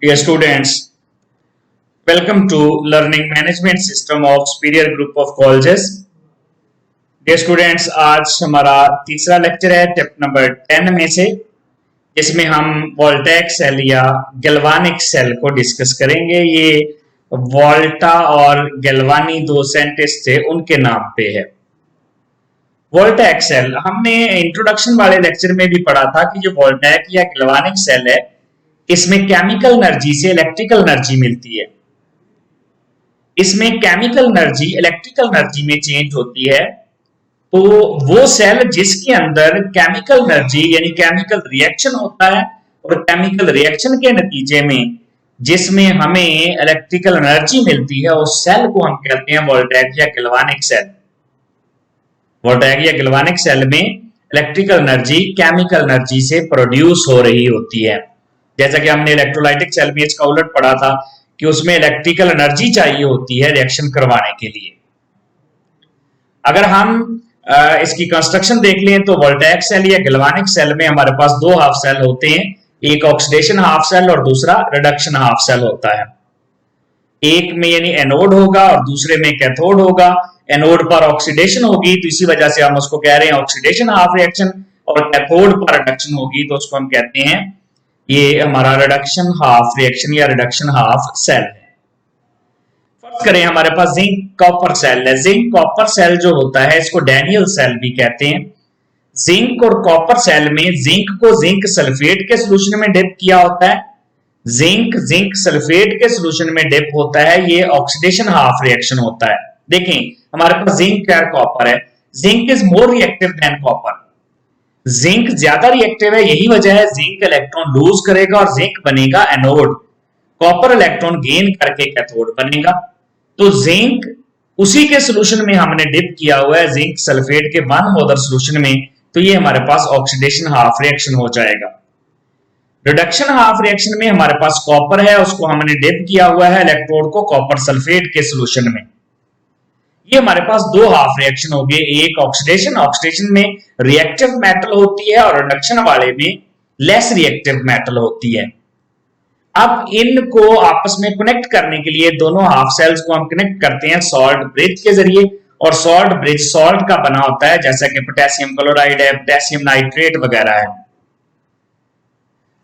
Dear students, welcome to Learning Management System of Superior Group of Colleges. Dear students, आज हमारा तीसरा lecture है tip number 10 में से, इसमें हम वोल्टेक सेल या गैल्वानिक सेल को डिस्कस करेंगे। ये वोल्टा और गैल्वानी दो साइंटिस्ट थे, उनके नाम पे है। वोल्टेक सेल हमने इंट्रोडक्शन वाले लेक्चर में भी पढ़ा था कि जो वोल्टेक या गैल्वानिक सेल है, इसमें केमिकल एनर्जी से इलेक्ट्रिकल एनर्जी मिलती है। इसमें केमिकल एनर्जी इलेक्ट्रिकल एनर्जी में चेंज होती है, तो वो सेल जिसके अंदर केमिकल एनर्जी यानी केमिकल रिएक्शन होता है और केमिकल रिएक्शन के नतीजे में जिसमें हमें इलेक्ट्रिकल एनर्जी मिलती है, उस सेल को हम कहते हैं वोल्टेक या गैल्वानिक सेल। वोल्टेक या गैल्वानिक सेल में इलेक्ट्रिकल एनर्जी केमिकल एनर्जी से प्रोड्यूस हो रही होती है। जैसा कि हमने इलेक्ट्रोलाइटिक सेल में इसका उलट पढ़ा था कि उसमें इलेक्ट्रिकल एनर्जी चाहिए होती है रिएक्शन करवाने के लिए। अगर हम इसकी कंस्ट्रक्शन देख लें तो वोल्टेक सेल या गैल्वानिक सेल में हमारे पास दो हाफ सेल होते हैं, एक ऑक्सीडेशन हाफ सेल और दूसरा रिडक्शन हाफ सेल होता है। एक में यानी एनोड होगा और दूसरे में कैथोड होगा। एनोड पर ऑक्सीडेशन होगी तो इसी वजह से हम उसको कह रहे हैं ऑक्सीडेशन हाफ रिएक्शन, और कैथोड पर रिडक्शन होगी तो उसको हम कहते हैं ये हमारा रिडक्शन हाफ रिएक्शन या रिडक्शन हाफ सेल है। फर्स्ट करें, हमारे पास जिंक कॉपर सेल है। जिंक कॉपर सेल जो होता है इसको डैनियल सेल भी कहते हैं। जिंक और कॉपर सेल में जिंक को जिंक सल्फेट के सॉल्यूशन में डिप किया होता है। जिंक सल्फेट के सॉल्यूशन में डिप होता है, ये ऑक्सीडेशन हाफ रिएक्शन होता है। देखें, हमारे पास जिंक और कॉपर है। Zinc is more reactive than copper. Zinc ज्यादा रिएक्टिव है, यही वजह है जिंक इलेक्ट्रॉन लूज करेगा और जिंक बनेगा एनोड, कॉपर इलेक्ट्रॉन गेन करके कैथोड बनेगा। तो जिंक उसी के सॉल्यूशन में हमने डिप किया हुआ है, जिंक सल्फेट के 1 मोलर सॉल्यूशन में, तो ये हमारे पास ऑक्सीडेशन हाफ रिएक्शन हो जाएगा। रिडक्शन हाफ रिएक्शन में हमारे पास कॉपर है, उसको हमने डिप किया हुआ है इलेक्ट्रोड को कॉपर सल्फेट के सॉल्यूशन में। ये हमारे पास दो हाफ रिएक्शन हो गए, एक ऑक्सीडेशन में रिएक्टिव मेटल होती है और रिडक्शन वाले में लेस रिएक्टिव मेटल होती है। अब इनको आपस में कनेक्ट करने के लिए दोनों हाफ सेल्स को हम कनेक्ट करते हैं सॉल्ट ब्रिज के जरिए, और सॉल्ट ब्रिज सॉल्ट का बना होता है, जैसा कि पोटेशियम क्लोराइड है, पोटेशियम नाइट्रेट वगैरह है।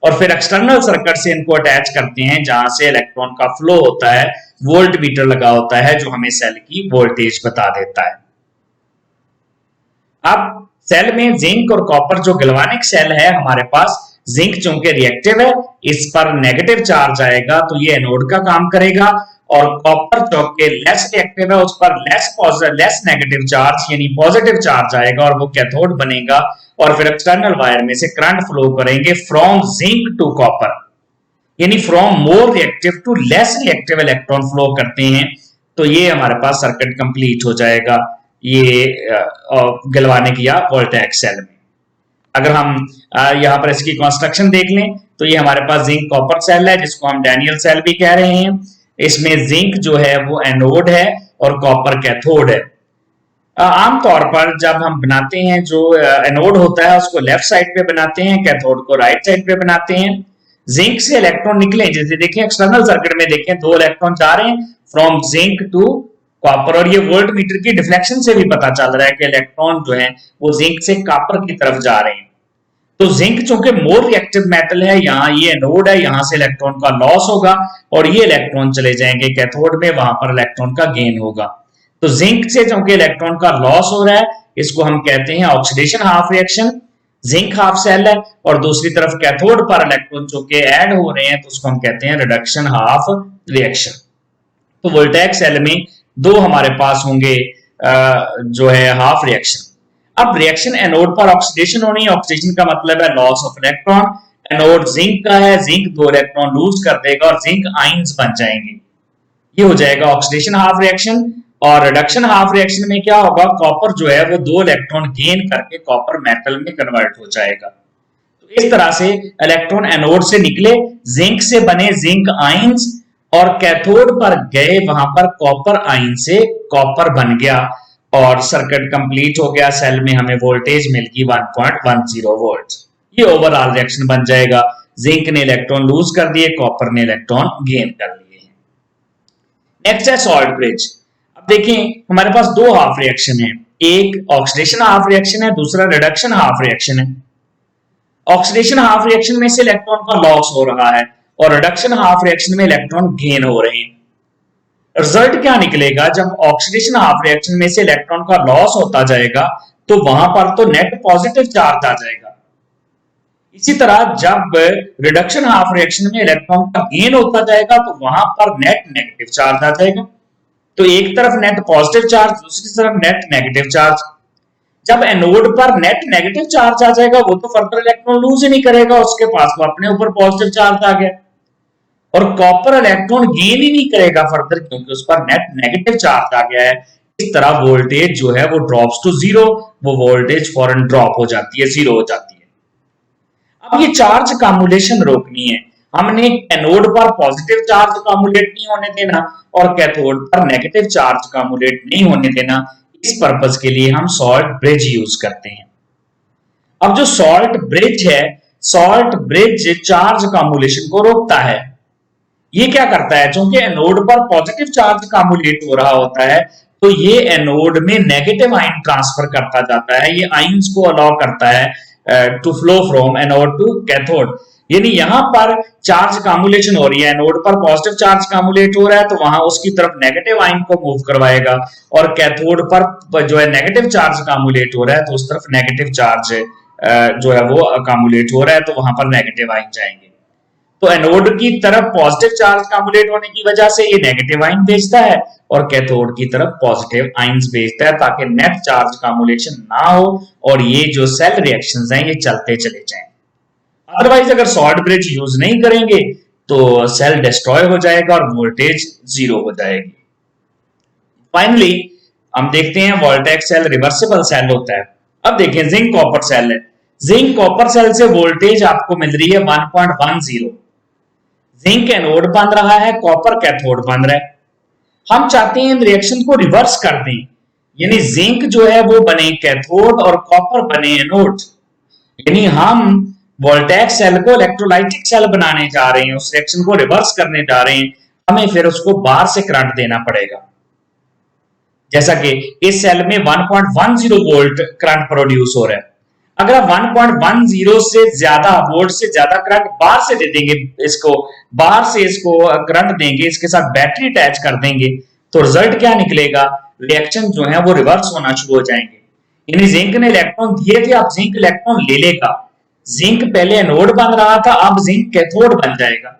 और फिर एक्सटर्नल सर्किट से इनको अटैच करते हैं जहां से इलेक्ट्रॉन का फ्लो होता है, वोल्ट मीटर लगा होता है जो हमें सेल की वोल्टेज बता देता है। अब सेल में जिंक और कॉपर जो गैल्वानिक सेल है हमारे पास, जिंक चूंकि रिएक्टिव है, इस पर नेगेटिव चार्ज आएगा तो ये एनोड का काम करेगा, और कॉपर चूंकि लेस रिएक्टिव है, उस पर लेस नेगेटिव चार्ज यानी पॉजिटिव चार्ज आएगा और वो कैथोड बनेगा। और फिर एक्सटर्नल वायर में से करंट फ्लो करेंगे फ्रॉम जिंक टू कॉपर, यानी from more reactive to less reactive electron flow करते हैं। तो ये हमारे पास सर्किट कंप्लीट हो जाएगा ये गैल्वानिक या वोल्टेक सेल में। अगर हम यहाँ पर इसकी कंस्ट्रक्शन देख लें तो ये हमारे पास जिंक कॉपर सेल है जिसको हम डैनियल सेल भी कह रहे हैं। इसमें जिंक जो है वो एनोड है और कॉपर कैथोड है। आमतौर पर जब हम बनाते हैं जो एनोड होता है उसको लेफ्ट साइड पे बनाते हैं, कैथोड को राइट साइड पे बनाते हैं। जिंक से इलेक्ट्रॉन निकले, जैसे देखें एक्सटर्नल सर्किट में देखें 2 इलेक्ट्रॉन जा रहे हैं फ्रॉम जिंक टू कॉपर, और ये वोल्ट मीटर की डिफ्लेक्शन से भी पता चल रहा है कि इलेक्ट्रॉन जो है वो जिंक से कॉपर की तरफ जा रहे हैं। तो जिंक चूंकि मोर रिएक्टिव मेटल है, यहाँ ये एनोड है, यहाँ से इलेक्ट्रॉन का लॉस होगा और ये इलेक्ट्रॉन चले जाएंगे कैथोड में, वहां पर इलेक्ट्रॉन का गेन होगा। तो जिंक से चूंकि इलेक्ट्रॉन का लॉस हो रहा है, इसको हम कहते हैं oxidation half reaction. Zinc half cell है, और दूसरी तरफ कैथोड पर इलेक्ट्रॉन चूंकि ऐड हो रहे हैं तो उसको हम कहते हैं रिडक्शन हाफ रिएक्शन। तो वोल्टेक सेल में दो हमारे पास होंगे जो है हाफ रिएक्शन। अब रिएक्शन एनोड पर ऑक्सीडेशन होनी है, ऑक्सीडेशन का मतलब है loss of electron. Anode zinc का है, जिंक 2 इलेक्ट्रॉन लूज कर देगा और जिंक आयंस बन जाएंगे, ये हो जाएगा ऑक्सीडेशन हाफ रिएक्शन। और रिडक्शन हाफ रिएक्शन में क्या होगा, कॉपर जो है वो 2 इलेक्ट्रॉन गेन करके कॉपर मेटल में कन्वर्ट हो जाएगा। तो इस तरह से इलेक्ट्रॉन एनोड से निकले, जिंक से बने जिंक आयंस, और कैथोड पर गए, वहां पर कॉपर आयन से कॉपर बन गया और सर्किट कंप्लीट हो गया। सेल में हमें वोल्टेज मिल गई 1.10 वोल्ट। ये ओवरऑल रिएक्शन बन जाएगा। जिंक ने इलेक्ट्रॉन लूज कर दिए, कॉपर ने इलेक्ट्रॉन गेन कर लिए हैं। नेक्स्ट है सॉल्ट ब्रिज। अब देखें हमारे पास दो हाफ रिएक्शन है, एक ऑक्सीडेशन हाफ रिएक्शन है, दूसरा रिडक्शन हाफ रिएक्शन है। ऑक्सीडेशन हाफ रिएक्शन में से इलेक्ट्रॉन का लॉस हो रहा है और रिडक्शन हाफ रिएक्शन में इलेक्ट्रॉन गेन हो रहे हैं। रिजल्ट क्या निकलेगा, जब ऑक्सीडेशन हाफ रिएक्शन में से इलेक्ट्रॉन का लॉस होता जाएगा तो वहां पर तो नेट पॉजिटिव चार्ज आ जाएगा। इसी तरह जब रिडक्शन हाफ रिएक्शन में इलेक्ट्रॉन का गेन होता जाएगा तो वहां पर नेट नेगेटिव चार्ज आ जाएगा। तो एक तरफ नेट पॉजिटिव चार्ज, दूसरी तरफ नेट नेगेटिव चार्ज। जब एनोड पर नेट नेगेटिव चार्ज आ जाएगा वो तो फर्दर इलेक्ट्रॉन लूज ही नहीं करेगा, उसके पास तो अपने ऊपर पॉजिटिव चार्ज आ गया। और कॉपर इलेक्ट्रॉन गेन ही नहीं करेगा फर्दर, क्योंकि उस पर नेट नेगेटिव चार्ज आ गया है। इस तरह वोल्टेज जो है वो ड्रॉप्स टू जीरो, वो वोल्टेज फौरन ड्रॉप हो जाती है, जीरो हो जाती है। अब ये चार्ज कामुलेशन रोकनी है, हमने एनोड पर पॉजिटिव चार्ज कामुलेट नहीं होने देना और कैथोड पर नेगेटिव चार्ज कामुलेट नहीं होने देना। इस पर्पस के लिए हम सॉल्ट ब्रिज यूज करते हैं। अब जो सॉल्ट ब्रिज है, सॉल्ट ब्रिज चार्ज कामुलेशन को रोकता है। ये क्या करता है, क्योंकि एनोड पर पॉजिटिव चार्ज कामुलेट हो रहा होता है तो ये एनोड में नेगेटिव आयन ट्रांसफर करता जाता है। ये आयंस को अलाउ करता है to flow from anode to cathode. यानी यहां पर चार्ज कामुलेशन हो रही है, एनोड पर पॉजिटिव चार्ज कामुलेट हो रहा है तो वहां उसकी तरफ नेगेटिव आयन को मूव करवाएगा, और कैथोड पर जो है नेगेटिव चार्ज कामुलेट हो रहा है तो उस तरफ नेगेटिव चार्ज जो है वो कामुलेट हो रहा है तो वहां पर नेगेटिव आयन जाएंगे। तो एनोड की तरफ पॉजिटिव चार्ज कामुलेट होने की वजह से ये नेगेटिव आयन भेजता है और कैथोड की तरफ पॉजिटिव आयंस भेजता है, ताकि नेट चार्ज कामुलेशन ना हो और ये जो सेल रिएक्शंस हैं ये चलते चले जाएं। अदरवाइज अगर सॉल्ट ब्रिज यूज नहीं करेंगे तो सेल डिस्ट्रॉय हो जाएगा और वोल्टेज जीरो हो जाएगी। फाइनली हम देखते हैं वोल्टेज सेल रिवर्सिबल सेल होता है। अब देखें जिंक कॉपर सेल है, जिंक कॉपर सेल से वोल्टेज आपको मिल रही है 1.10। जिंक एनोड बन रहा है, कॉपर कैथोड बन रहा है। हम चाहते हैं इन रिएक्शन को रिवर्स कर दें, यानी जिंक जो है वो बने कैथोड और कॉपर बने एनोड। यानी हम वोल्टेज सेल को इलेक्ट्रोलाइटिक सेल बनाने जा रहे हैं, उस रिएक्शन को रिवर्स करने जा रहे हैं। हमें फिर उसको बाहर से करंट देना पड़ेगा। जैसा कि इस सेल में 1.10 वोल्ट करंट प्रोड्यूस हो रहा है। अगर आप 1.10 से ज्यादा वोल्ट से ज्यादा करंट बाहर से दे देंगे, इसको बाहर से इसको करंट देंगे, इसके साथ बैटरी अटैच कर देंगे, तो रिजल्ट क्या निकलेगा, रिएक्शन जो है वो रिवर्स होना शुरू हो जाएंगे। यानी जिंक ने इलेक्ट्रॉन दिए थे, अब जिंक इलेक्ट्रॉन ले लेगा। जिंक पहले एनोड बन रहा था, अब जिंक कैथोड बन जाएगा।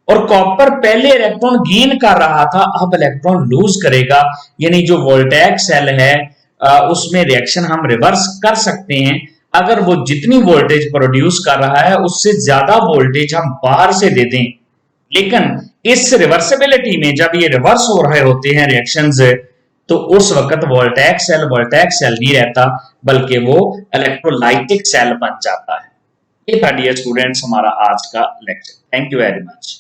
और कॉपर पहले इलेक्ट्रॉन गेन कर रहा था, अब इलेक्ट्रॉन लूज करेगा। यानी जो वोल्टेज सेल है उसमें रिएक्शन हम रिवर्स कर सकते हैं। अगर वो जितनी वोल्टेज प्रोड्यूस कर रहा है उससे ज्यादा वोल्टेज हम बाहर से दे दें। लेकिन इस रिवर्सिबिलिटी में जब ये रिवर्स हो रहे होते हैं रिएक्शंस, तो उस वक्त वोल्टेज सेल नहीं रहता, बल्कि वो इलेक्ट्रोलाइटिक सेल बन जाता है। ये था डियर स्टूडेंट्स हमारा आज का lecture. Thank you very much.